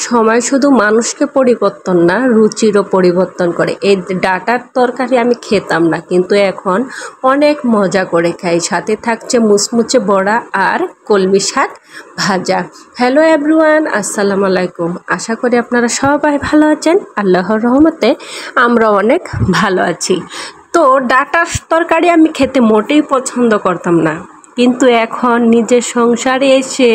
সময় শুধু মানুষকে পরিবর্তন না, রুচিরও পরিবর্তন করে। এই ডাঁটার তরকারি আমি খেতাম না, কিন্তু এখন অনেক মজা করে খাই। সাথে থাকছে মুচমুচে বড়া আর কলমি শাক ভাজা। হ্যালো এভরিওয়ান, আসসালামু আলাইকুম। আশা করি আপনারা সবাই ভালো আছেন। আল্লাহর রহমতে আমরা অনেক ভালো আছি। তো ডাঁটার তরকারি আমি খেতে মোটেই পছন্দ করতাম না, কিন্তু এখন নিজের সংসারে এসে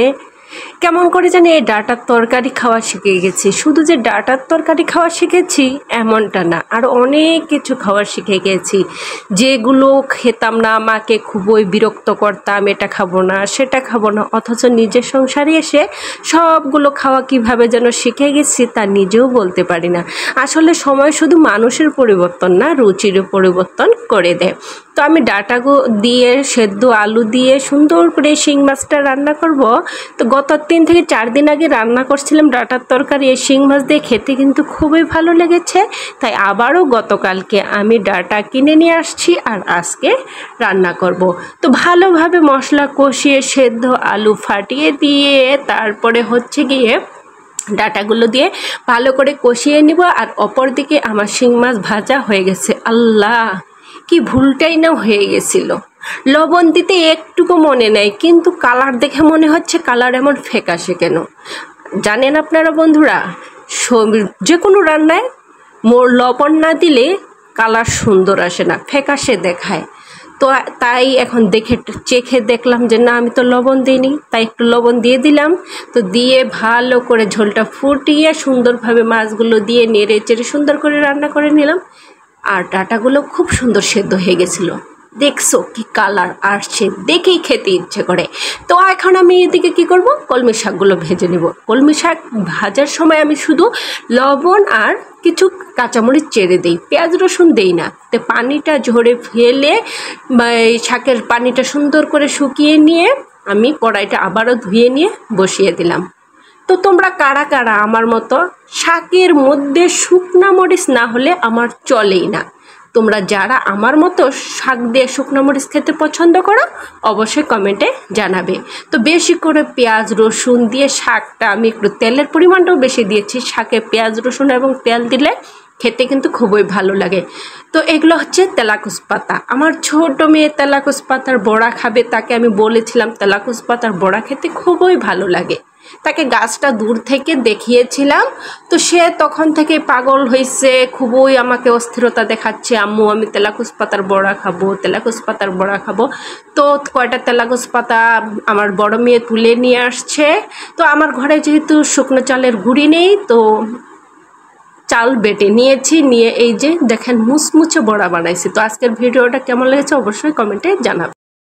কেমন করে জানি এই ডাঁটার তরকারি খাওয়া শিখে গেছি। শুধু যে ডাঁটার তরকারি খাওয়া শিখেছি এমনটা না, আর অনেক কিছু খাওয়া শিখে গেছি যেগুলো খেতাম না, মাকে খুবই বিরক্ত করতাম, এটা খাবো না সেটা খাবো না, অথচ নিজের সংসারে এসে সবগুলো খাওয়া কিভাবে যেন শিখে গেছি তা নিজেও বলতে পারি না। আসলে সময় শুধু মানুষের পরিবর্তন না, রুচিরও পরিবর্তন করে দেয়। তো আমি ডাঁটা দিয়ে সেদ্ধ আলু দিয়ে সুন্দর করে শিং মাছটা রান্না করব। তো গত 3 থেকে 4 দিন আগে রান্না করছিলাম ডাঁটার তরকারি, এই শিং মাছ দিয়ে খেতে কিন্তু খুবই ভালো লেগেছে। তাই আবারও গতকালকে আমি ডাঁটা কিনে নিয়ে আসছি আর আজকে রান্না করব। তো ভালোভাবে মশলা কষিয়ে সেদ্ধ আলু ফাটিয়ে দিয়ে তারপরে হচ্ছে গিয়ে ডাঁটাগুলো দিয়ে ভালো করে কষিয়ে নিব। আর অপর দিকে আমার শিং মাছ ভাজা হয়ে গেছে। আল্লাহ, কি ভুলটাই না হয়ে গেছিল। লবণ দিতে একটুকু মনে নেই, কিন্তু কালার দেখে মনে হচ্ছে কালার এমন ফ্যাকাশে কেন। জানেন আপনারা বন্ধুরা, যে কোনো রান্নায় লবণ না দিলে কালার সুন্দর আসে না, ফ্যাকাশে দেখায়। তো তাই এখন চেখে দেখলাম যে না, আমি তো লবণ দিইনি, তাই একটু লবণ দিয়ে দিলাম। তো দিয়ে ভালো করে ঝোলটা ফুটিয়ে সুন্দরভাবে মাছগুলো দিয়ে নেড়ে চেড়ে সুন্দর করে রান্না করে নিলাম। আর ডাঁটাগুলো খুব সুন্দর সেদ্ধ হয়ে গেছিলো। দেখছো কি কালার আসছে, দেখেই খেতে ইচ্ছে করে। তো এখন আমি এদিকে কি করব, কলমি শাকগুলো ভেজে নেব। কলমি শাক ভাজার সময় আমি শুধু লবণ আর কিছু কাঁচামরিচ চেড়ে দিই, পেঁয়াজ রসুন দেই না। তো পানিটা ঝরে ফেলে এই শাকের পানিটা সুন্দর করে শুকিয়ে নিয়ে আমি কড়াইটা আবারও ধুয়ে নিয়ে বসিয়ে দিলাম। তো তোমরা কারা কারা আমার মতো শাকের মধ্যে শুকনা মরিচ না হলে আমার চলেই না? তোমরা যারা আমার মতো শাক দিয়ে শুকনো মরিচ খেতে পছন্দ করো অবশ্যই কমেন্টে জানাবে। তো বেশি করে পেঁয়াজ রসুন দিয়ে শাকটা আমি একটু তেলের পরিমাণটাও বেশি দিয়েছি। শাকে পেঁয়াজ রসুন এবং তেল দিলে খেতে কিন্তু খুবই ভালো লাগে। তো এগুলো হচ্ছে তেলাকুচ পাতা। আমার ছোট মেয়ে তেলাকুচ পাতার বড়া খাবে, তাকে আমি বলেছিলাম তেলাকুচ পাতার বড়া খেতে খুবই ভালো লাগে। তাকে গাছটা দূর থেকে দেখিয়েছিলাম, তো সে তখন থেকে পাগল হয়েছে, খুবই আমাকে অস্থিরতা দেখাচ্ছে, আম্মু আমি তেলাকুচ পাতার বড়া খাবো, তেলাকুচ পাতার বড়া খাবো। তো কয়টা তেলাকুচ পাতা আমার বড় মেয়ে তুলে নিয়ে আসছে। তো আমার ঘরে যেহেতু শুকনো চালের গুঁড়ি নেই, তো চাল বেটে নিয়েছি, নিয়ে এই যে দেখেন মুচমুচে বড়া বানাইছি। তো আজকের ভিডিওটা কেমন লেগেছে অবশ্যই কমেন্টে জানাবেন।